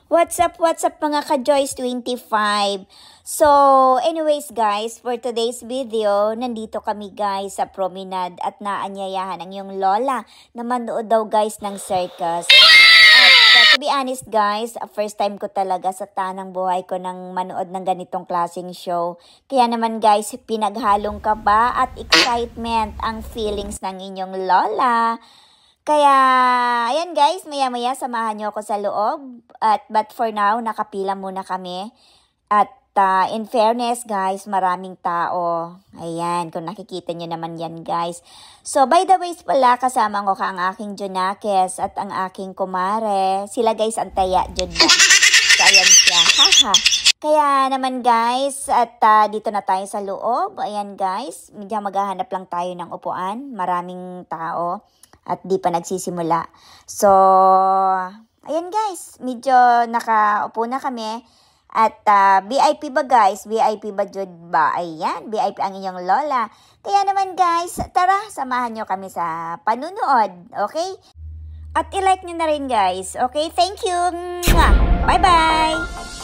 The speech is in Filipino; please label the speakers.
Speaker 1: What's up mga ka-Joyce25? So, anyways guys, for today's video, nandito kami guys sa promenade at naanyayahan ang iyong lola na manood daw guys ng circus. At to be honest guys, first time ko talaga sa tanang buhay ko nang manood ng ganitong klaseng show. Kaya naman guys, pinaghalong kaba at excitement ang feelings ng inyong lola. Kaya, ayan guys, maya-maya samahan nyo ako sa loob. But for now, nakapila muna kami. At in fairness guys, maraming tao. Ayan, kung nakikita nyo naman yan guys. So, by the way pala, kasama ko ang aking Junakes at ang aking kumare. Sila guys, ang taya, Jun. So, ayan siya. Haha. Kaya naman guys, at dito na tayo sa loob. Ayan guys, medyo maghahanap lang tayo ng upuan. Maraming tao. At di pa nagsisimula. So, ayan guys, medyo nakaupo na kami. At VIP ba guys? VIP ba Jud ba? Ayan, VIP ang inyong lola. Kaya naman guys, tara, samahan nyo kami sa panunood. Okay? At i-like nyo na rin guys. Okay, thank you. Bye-bye!